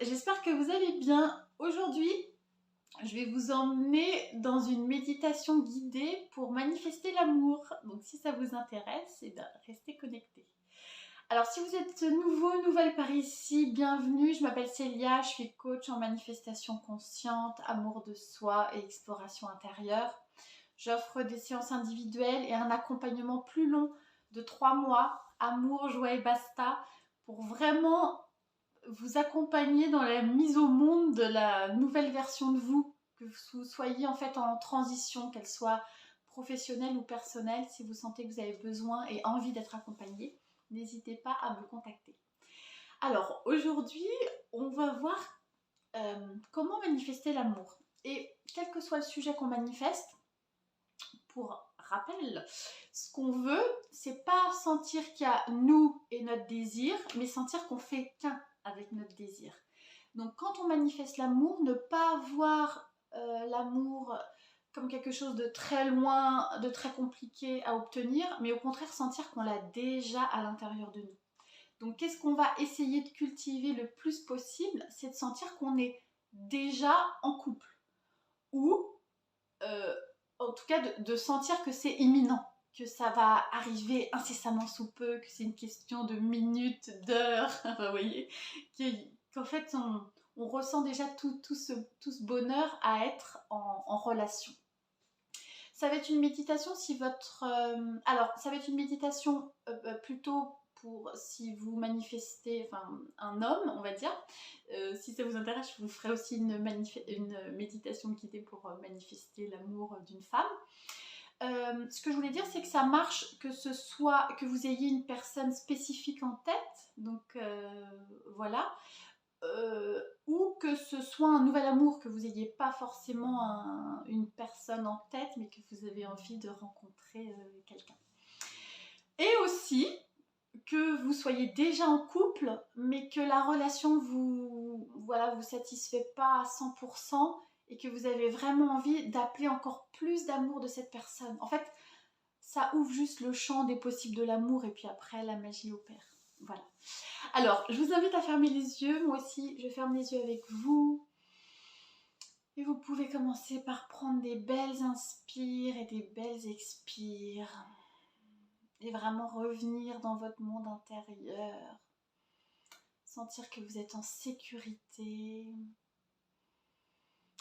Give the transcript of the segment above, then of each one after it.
j'espère que vous allez bien. Aujourd'hui, je vais vous emmener dans une méditation guidée pour manifester l'amour. Donc si ça vous intéresse, eh bien, restez connectés. Alors si vous êtes nouvelle par ici, bienvenue. Je m'appelle Célia, je suis coach en manifestation consciente, amour de soi et exploration intérieure. J'offre des séances individuelles et un accompagnement plus long de 3 mois, amour, joie et basta, pour vraiment vous accompagner dans la mise au monde de la nouvelle version de vous, que vous soyez en fait en transition, qu'elle soit professionnelle ou personnelle. Si vous sentez que vous avez besoin et envie d'être accompagné, n'hésitez pas à me contacter. Alors aujourd'hui, on va voir comment manifester l'amour. Et quel que soit le sujet qu'on manifeste, pour rappel, ce qu'on veut, c'est pas sentir qu'il y a nous et notre désir, mais sentir qu'on fait qu'un avec notre désir. Donc quand on manifeste l'amour, ne pas voir l'amour comme quelque chose de très loin, de très compliqué à obtenir, mais au contraire sentir qu'on l'a déjà à l'intérieur de nous. Donc qu'est-ce qu'on va essayer de cultiver le plus possible, c'est de sentir qu'on est déjà en couple, ou euh, en tout cas de sentir que c'est imminent, que ça va arriver incessamment sous peu, que c'est une question de minutes, d'heures, enfin, vous voyez, qu'en fait on ressent déjà tout ce bonheur à être en relation. Ça va être une méditation si votre... alors, ça va être une méditation plutôt pour si vous manifestez, enfin un homme, on va dire. Si ça vous intéresse, je vous ferai aussi une méditation guidée pour manifester l'amour d'une femme. Ce que je voulais dire, c'est que ça marche que ce soit que vous ayez une personne spécifique en tête, donc voilà, ou que ce soit un nouvel amour, que vous n'ayez pas forcément une personne en tête, mais que vous avez envie de rencontrer quelqu'un. Et aussi que vous soyez déjà en couple, mais que la relation vous satisfait pas à 100% et que vous avez vraiment envie d'appeler encore plus d'amour de cette personne. En fait, ça ouvre juste le champ des possibles de l'amour et puis après la magie opère. Voilà. Alors, je vous invite à fermer les yeux. Moi aussi, je ferme les yeux avec vous. Et vous pouvez commencer par prendre des belles inspires et des belles expires. Et vraiment revenir dans votre monde intérieur. Sentir que vous êtes en sécurité.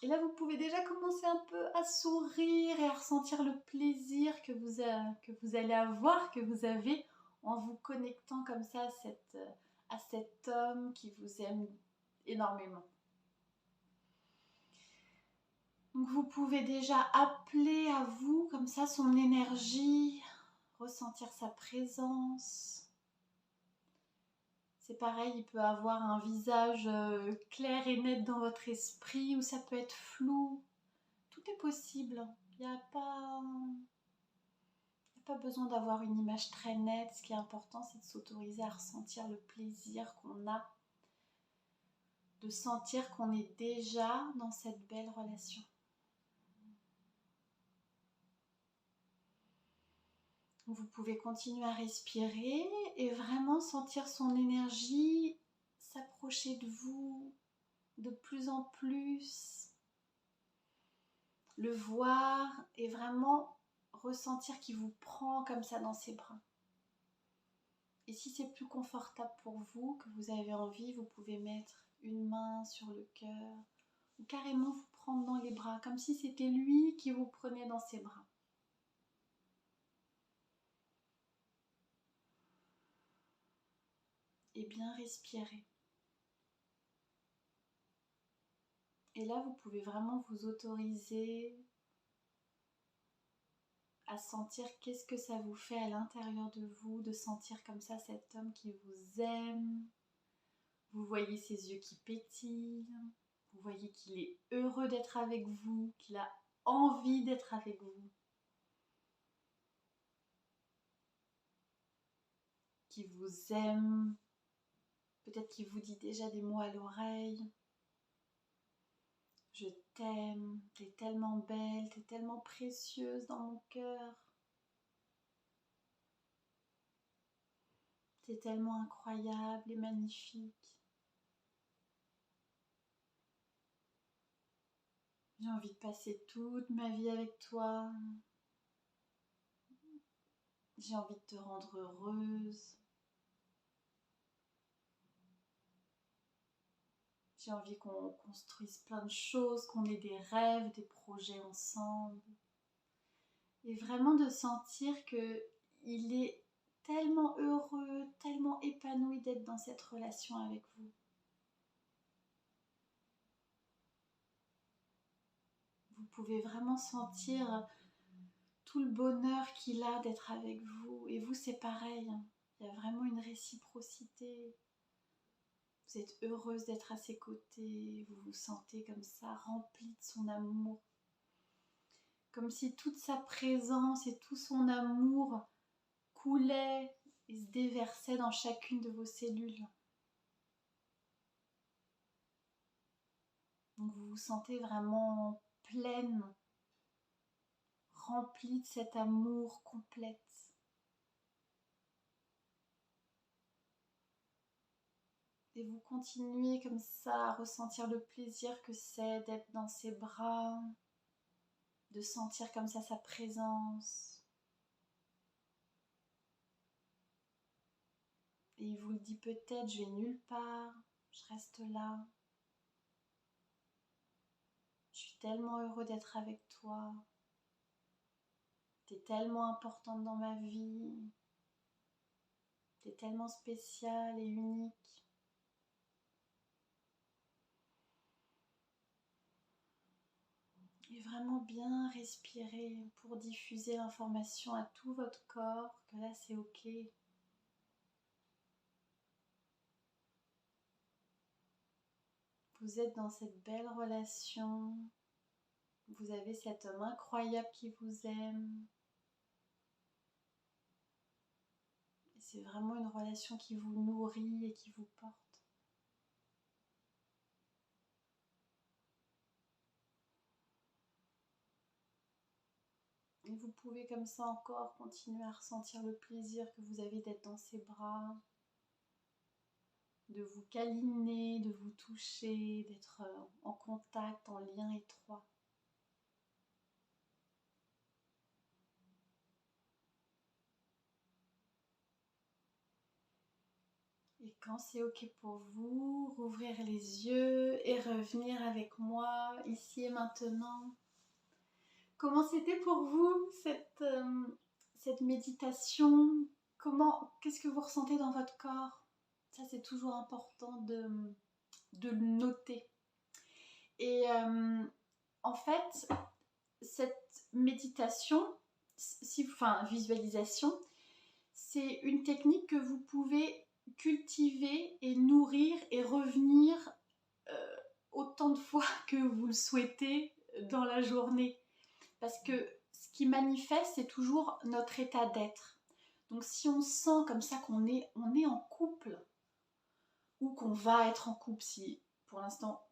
Et là, vous pouvez déjà commencer un peu à sourire et à ressentir le plaisir que vous allez avoir, que vous avez en vous connectant comme ça à cet homme qui vous aime énormément. Donc vous pouvez déjà appeler à vous comme ça son énergie, ressentir sa présence. C'est pareil, il peut avoir un visage clair et net dans votre esprit ou ça peut être flou. Tout est possible. Il n'y a pas besoin d'avoir une image très nette. Ce qui est important, c'est de s'autoriser à ressentir le plaisir qu'on a, de sentir qu'on est déjà dans cette belle relation. Vous pouvez continuer à respirer et vraiment sentir son énergie s'approcher de vous de plus en plus. Le voir et vraiment ressentir qu'il vous prend comme ça dans ses bras. Et si c'est plus confortable pour vous, que vous avez envie, vous pouvez mettre une main sur le cœur ou carrément vous prendre dans les bras, comme si c'était lui qui vous prenait dans ses bras. Et bien respirer. Et là, vous pouvez vraiment vous autoriser à sentir qu'est-ce que ça vous fait à l'intérieur de vous, de sentir comme ça cet homme qui vous aime. Vous voyez ses yeux qui pétillent, vous voyez qu'il est heureux d'être avec vous, qu'il a envie d'être avec vous, qu'il vous aime, peut-être qu'il vous dit déjà des mots à l'oreille. Je t'aime, t'es tellement belle, t'es tellement précieuse dans mon cœur. T'es tellement incroyable et magnifique. J'ai envie de passer toute ma vie avec toi. J'ai envie de te rendre heureuse. J'ai envie qu'on construise plein de choses, qu'on ait des rêves, des projets ensemble. Et vraiment de sentir que il est tellement heureux, tellement épanoui d'être dans cette relation avec vous. Vous pouvez vraiment sentir tout le bonheur qu'il a d'être avec vous. Et vous, c'est pareil. Il y a vraiment une réciprocité. Vous êtes heureuse d'être à ses côtés. Vous vous sentez comme ça, remplie de son amour. Comme si toute sa présence et tout son amour coulait et se déversait dans chacune de vos cellules. Donc vous vous sentez vraiment pleine, remplie de cet amour complète. Et vous continuez comme ça à ressentir le plaisir que c'est d'être dans ses bras, de sentir comme ça sa présence. Et il vous le dit peut-être, je vais nulle part, je reste là. Je suis tellement heureux d'être avec toi. T'es tellement importante dans ma vie. T'es tellement spéciale et unique. Et vraiment bien respirer pour diffuser l'information à tout votre corps que là c'est ok. Vous êtes dans cette belle relation. Vous avez cet homme incroyable qui vous aime. Et c'est vraiment une relation qui vous nourrit et qui vous porte. Et vous pouvez comme ça encore continuer à ressentir le plaisir que vous avez d'être dans ses bras, de vous câliner, de vous toucher, d'être en contact, en lien étroit. Et quand c'est ok pour vous, rouvrir les yeux et revenir avec moi ici et maintenant. Comment c'était pour vous cette méditation? Qu'est-ce que vous ressentez dans votre corps? Ça c'est toujours important de le noter. Et en fait, cette méditation, visualisation, c'est une technique que vous pouvez cultiver et nourrir et revenir autant de fois que vous le souhaitez dans la journée. Parce que ce qui manifeste, c'est toujours notre état d'être. Donc si on sent comme ça qu'on est en couple, ou qu'on va être en couple, si pour l'instant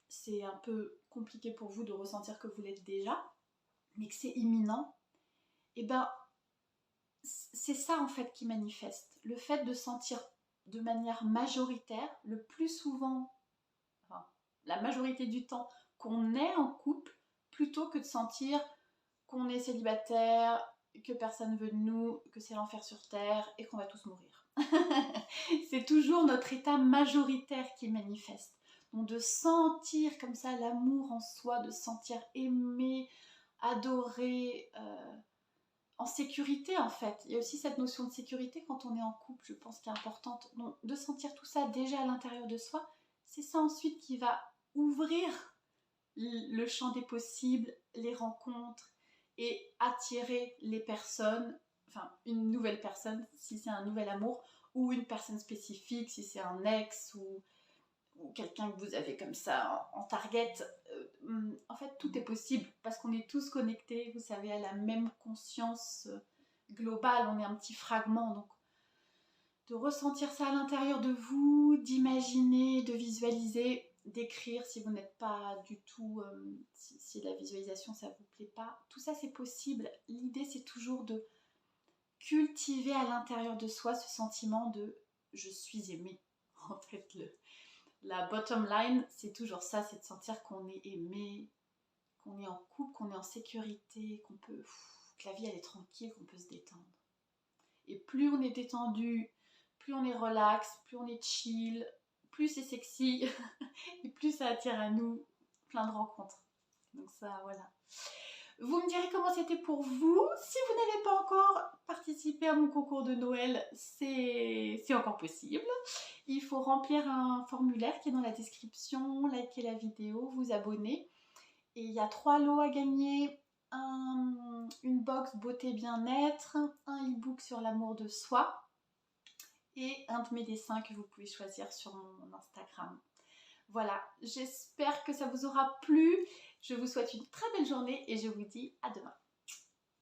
c'est un peu compliqué pour vous de ressentir que vous l'êtes déjà, mais que c'est imminent, et ben c'est ça en fait qui manifeste. Le fait de sentir de manière majoritaire, le plus souvent, enfin, la majorité du temps, qu'on est en couple, plutôt que de sentir qu'on est célibataire, que personne veut de nous, que c'est l'enfer sur terre et qu'on va tous mourir. C'est toujours notre état majoritaire qui manifeste. Donc de sentir comme ça l'amour en soi, de se sentir aimé, adoré, en sécurité en fait. Il y a aussi cette notion de sécurité quand on est en couple, je pense, qui est importante. Donc de sentir tout ça déjà à l'intérieur de soi, c'est ça ensuite qui va ouvrir le champ des possibles, les rencontres et attirer les personnes, enfin une nouvelle personne si c'est un nouvel amour, ou une personne spécifique si c'est un ex ou quelqu'un que vous avez comme ça en target. En fait, tout est possible parce qu'on est tous connectés, vous savez, à la même conscience globale. On est un petit fragment, donc de ressentir ça à l'intérieur de vous, d'imaginer, de visualiser, d'écrire si vous n'êtes pas du tout, si la visualisation ça vous plaît pas. Tout ça c'est possible. L'idée c'est toujours de cultiver à l'intérieur de soi ce sentiment de je suis aimé. En fait, la bottom line, c'est toujours ça, c'est de sentir qu'on est aimé, qu'on est en couple, qu'on est en sécurité, que la vie elle est tranquille, qu'on peut se détendre. Et plus on est détendu, plus on est relax, plus on est chill, plus c'est sexy et plus ça attire à nous plein de rencontres. Donc ça, voilà. Vous me direz comment c'était pour vous. Si vous n'avez pas encore participé à mon concours de Noël, c'est encore possible. Il faut remplir un formulaire qui est dans la description, liker la vidéo, vous abonner. Et il y a 3 lots à gagner. Une box beauté bien-être, un e-book sur l'amour de soi et un de mes dessins que vous pouvez choisir sur mon Instagram. Voilà, j'espère que ça vous aura plu. Je vous souhaite une très belle journée et je vous dis à demain.